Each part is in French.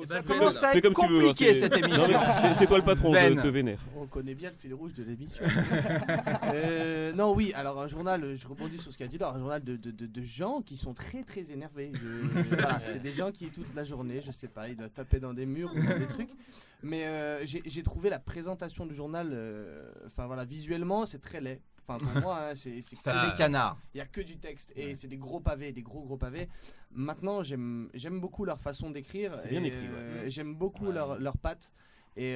Ça Fais commence à fais être comme tu veux, compliqué c'est- cette Non, émission. mais c'est toi le patron, Sven. je te vénère. On connaît bien le fil rouge de l'émission. Non, oui, alors un journal, je rebondis sur ce qu'a dit Laure, un journal de gens qui sont très très énervés. Voilà, c'est des gens qui toute la journée, je sais pas, ils doivent taper dans des murs ou dans des trucs. Mais j'ai trouvé la présentation du journal, enfin voilà, visuellement c'est très laid. Enfin pour moi, hein, c'est Ça que fait du canard. texte. Il y a que du texte et c'est des gros pavés, des gros pavés. Maintenant, j'aime beaucoup leur façon d'écrire. C'est bien et, écrit, ouais. J'aime beaucoup leur patte. Et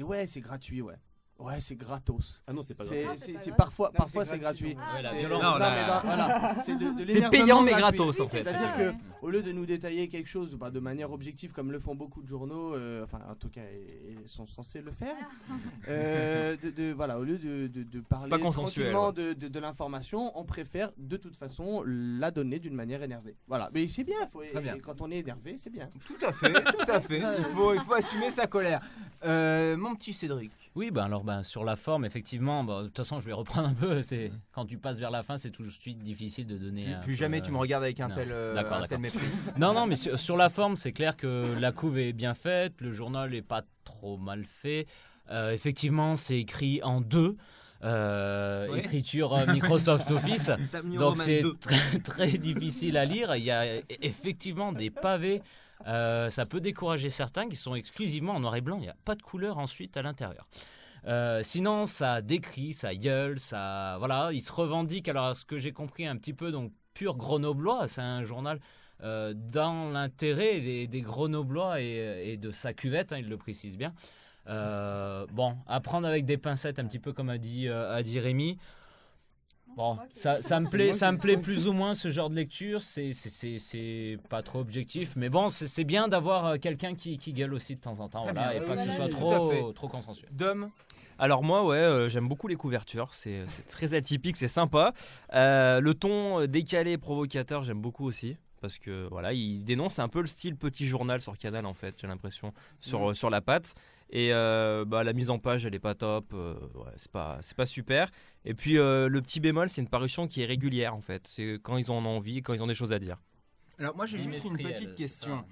ouais, c'est gratuit, ouais. Ouais, c'est gratos. Ah non, c'est pas C'est grave. parfois c'est gratuit. Ouais, la C'est- violence. non, Non, mais voilà, c'est de C'est l'énervement payant, mais gratuit. gratos, en fait. C'est-à-dire que au lieu de nous détailler quelque chose de manière objective comme le font beaucoup de journaux, enfin en tout cas ils sont censés le faire, voilà, au lieu de parler pas consensuel, tranquillement de l'information, on préfère de toute façon la donner d'une manière énervée. Voilà, mais c'est bien, bien. quand on est énervé, c'est bien. Tout à fait, tout à fait. Il faut assumer sa colère. Mon petit Cédric. Oui, alors sur la forme, effectivement, de toute façon, je vais reprendre un peu. C'est quand tu passes vers la fin, c'est tout de suite difficile de donner. Plus jamais tu me regardes avec un non. tel D'accord. mépris. Non, mais sur la forme, c'est clair que la couve est bien faite, le journal est pas trop mal fait. Effectivement, c'est écrit en deux. Écriture Microsoft Office, donc c'est très, très difficile à lire. Il y a effectivement des pavés. Ça peut décourager certains qui sont exclusivement en noir et blanc. Il n'y a pas de couleur ensuite à l'intérieur. Sinon, ça décrit, ça gueule, ça, voilà, il se revendique. Alors, ce que j'ai compris un petit peu, donc pur grenoblois, c'est un journal dans l'intérêt des grenoblois et de sa cuvette, il le précise bien. À prendre avec des pincettes, un petit peu comme a dit Rémi. Bon, ça me plaît plus ou moins ce genre de lecture. C'est pas trop objectif, mais bon, c'est bien d'avoir quelqu'un qui gueule aussi de temps en temps, voilà, et pas que ce soit trop consensuel. Dom. Alors moi, j'aime beaucoup les couvertures, c'est très atypique, c'est sympa. Le ton décalé, provocateur, j'aime beaucoup aussi. Parce que voilà, il dénonce un peu le style petit journal sur Canal en fait, j'ai l'impression, sur la patte. Et la mise en page, elle est pas top, c'est pas super. Et puis le petit bémol, c'est une parution qui est régulière en fait. C'est quand ils en ont envie, quand ils ont des choses à dire. Alors moi j'ai juste une Trimestriel, petite c'est question,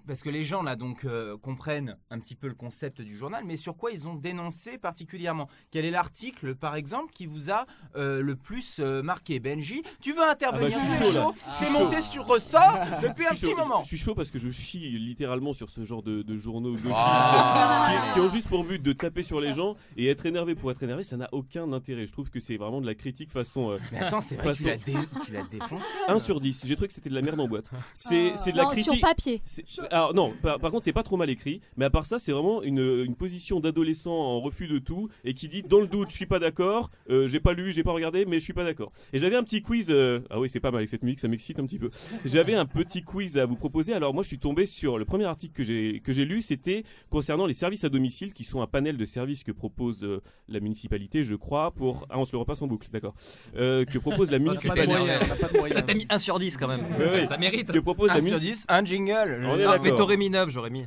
parce que les gens là donc comprennent un petit peu le concept du journal, mais sur quoi ils ont dénoncé particulièrement? Quel est l'article par exemple qui vous a le plus marqué? Benji, tu veux intervenir? je suis Tu es chaud, là. Tu es monté sur ressort depuis un Je suis petit chaud, moment. Je suis chaud parce que je chie littéralement sur ce genre de journaux gauchistes Ah. qui ont juste pour but de taper sur les gens et être énervé pour être énervé, ça n'a aucun intérêt. Je trouve que c'est vraiment de la critique façon Mais attends, c'est vrai que façon- tu l'as défoncé. 1 sur 10. J'ai trouvé que c'était de la merde en boîte. C'est de la Non, critique. sur papier. Alors non, par contre c'est pas trop mal écrit, mais à part ça c'est vraiment une position d'adolescent en refus de tout et qui dit dans le doute je suis pas d'accord, j'ai pas lu, j'ai pas regardé mais je suis pas d'accord. Et j'avais un petit quiz, ah oui c'est pas mal avec cette musique, ça m'excite un petit peu. J'avais un petit quiz à vous proposer. Alors moi je suis tombé sur le premier article que j'ai lu, c'était concernant les services à domicile qui sont un panel de services que propose la municipalité, je crois, pour on se le repasse en boucle, d'accord, que propose la On n'a pas de municipalité. moyens, on n'a pas de moyens. T'as mis 1 sur 10 quand même, Ouais. ça mérite. Que propose la 1 sur municipalité. 10, un jingle. On est Ah, d'accord. mais t'aurais mis 9, j'aurais mis.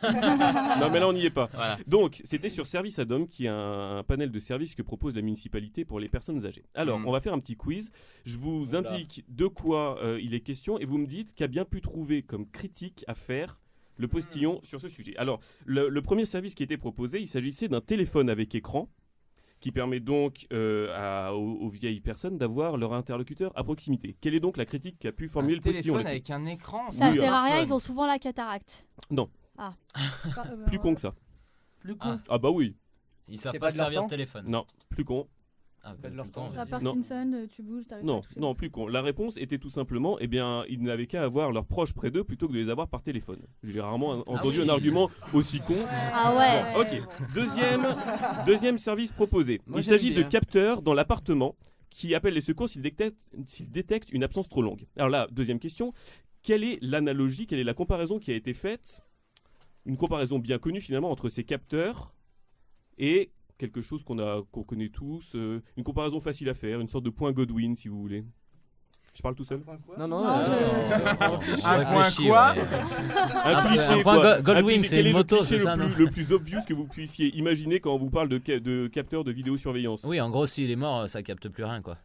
Non mais là on n'y est pas. Voilà. Donc c'était sur Service Ad Homme qui est un panel de services que propose la municipalité pour les personnes âgées. Alors on va faire un petit quiz. Je vous indique de quoi il est question et vous me dites qu'a bien pu trouver comme critique à faire le postillon sur ce sujet. Alors le premier service qui était proposé, il s'agissait d'un téléphone avec écran qui permet donc aux vieilles personnes d'avoir leur interlocuteur à proximité. Quelle est donc la critique qu'a pu formuler le postillon téléphone là-dessus? avec un écran. Ça Oui, sert à rien, smartphone. ils ont souvent la cataracte. Non, plus con que ça. Plus con. Ah bah oui, Ils savent C'est pas pas se de leur servir temps de téléphone. non, plus con. Ah, Pas de leur plus temps. con, T'as vas-y. Parkinson, tu bouges, t'arrives pas à Non, toucher. non, plus con. La réponse était tout simplement, eh bien, ils n'avaient qu'à avoir leurs proches près d'eux plutôt que de les avoir par téléphone. J'ai rarement entendu oui. un argument aussi con. Ah ouais. Bon, ok. Deuxième service proposé. Moi, Il j'aime s'agit de bien. capteurs dans l'appartement qui appellent les secours s'ils détectent une absence trop longue. Alors là, deuxième question. Quelle est l'analogie, quelle est la comparaison qui a été faite? Une comparaison bien connue finalement entre ces capteurs et quelque chose qu'on connaît tous, une comparaison facile à faire, une sorte de point Godwin si vous voulez. Je parle tout seul. Non, Non, Je Un point réfléchis, quoi ouais. Un cliché un point quoi. Goldwyn, Un cliché. c'est Quel est une moto, le cliché c'est ça, non le plus obvious que vous puissiez imaginer quand on vous parle de capteurs de vidéosurveillance? Oui, en gros, s'il est mort, ça capte plus rien, quoi.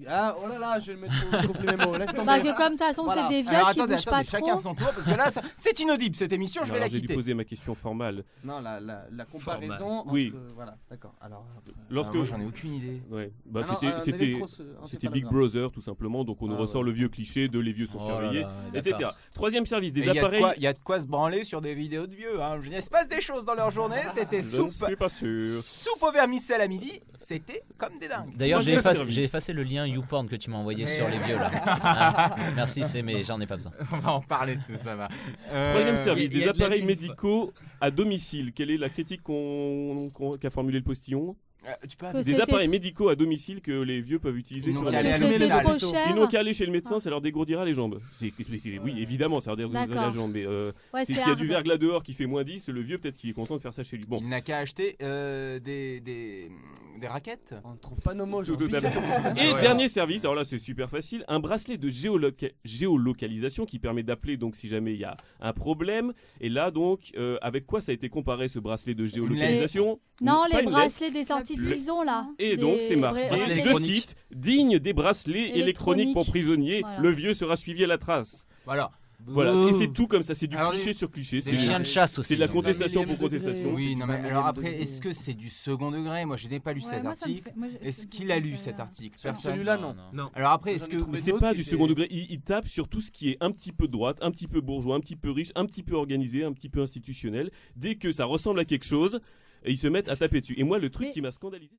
Ah, oh là là, je vais le mettre je trouve plus mes mots. Laisse tomber. Bah que comme de toute façon Voilà. c'est des vieux Alors qui attendez, bougent pas chacun trop. son tour, parce que là, c'est inaudible cette émission, je vais la Alors, j'ai dû quitter. poser ma question formale. Non, la comparaison entre... Oui. Voilà, d'accord. Alors... Lorsque Moi, j'en ai aucune idée. ouais, bah, Ah non, un c'était électroencéphalogramme. Big Brother tout simplement, donc on nous Ah, ressort ouais. le vieux cliché de les vieux sont Oh là surveillés, là, etc. d'accord. Troisième service, des Et appareils. il y a de quoi se branler sur des vidéos de vieux. Hein. Je veux dire, il se passe des choses dans leur journée. C'était Je ne soupe, suis pas sûr. soupe au vermicelle à midi. C'était comme des dingues. D'ailleurs, j'ai Troisième service. effacé le lien YouPorn que tu m'as envoyé Mais- sur les vieux là. Ah, merci, mais j'en ai pas besoin. On va en parler de tout ça va. Troisième service, il y des a de la appareils milf. médicaux à domicile. Quelle est la critique qu'a formulé le postillon? Tu peux Que Des c'était appareils médicaux à domicile que les vieux peuvent utiliser Ils sur n'ont la qu'à aller à C'était l'hôpital. trop cher. Ils n'ont qu'à aller chez le médecin, ça leur dégourdira les jambes. Oui, évidemment, ça leur dégourdira D'accord. les jambes. Mais Ouais, s'il c'est y a hard. du verglas dehors qui fait moins 10, le vieux peut-être qu'il est content de faire ça chez lui. Bon, Il n'a qu'à acheter des raquettes. On ne trouve pas nos mots Tout aujourd'hui. à fait. Et Ouais. dernier service, alors là c'est super facile, un bracelet de géolocalisation qui permet d'appeler donc si jamais il y a un problème. Et là donc, avec quoi ça a été comparé ce bracelet de géolocalisation? Non, Pas les une bracelets des sorties de Le- prison là. Et Des donc c'est marqué, bracelets je électroniques. cite, digne des bracelets électroniques pour prisonniers, Voilà. le vieux sera suivi à la trace. Voilà. Voilà, Ouh. et c'est tout comme ça, c'est du Alors, cliché sur cliché. des C'est chiens de chasse aussi. c'est de la ils ont. contestation pour 20 millième contestation. degré. Oui, c'est non du mais 20 alors millième après, degré. est-ce que c'est du second degré? Moi, je n'ai pas lu cet article. Est-ce qu'il a lu cet article? Personne. Celui-là, non. Alors après, est-ce J'en ai que trouvé Mais c'est d'autres pas qui du étaient- second degré, il tape sur tout ce qui est un petit peu de droite, un petit peu bourgeois, un petit peu riche, un petit peu organisé, un petit peu institutionnel. Dès que ça ressemble à quelque chose, ils se mettent à taper dessus. Et moi, le truc Mais- qui m'a scandalisé.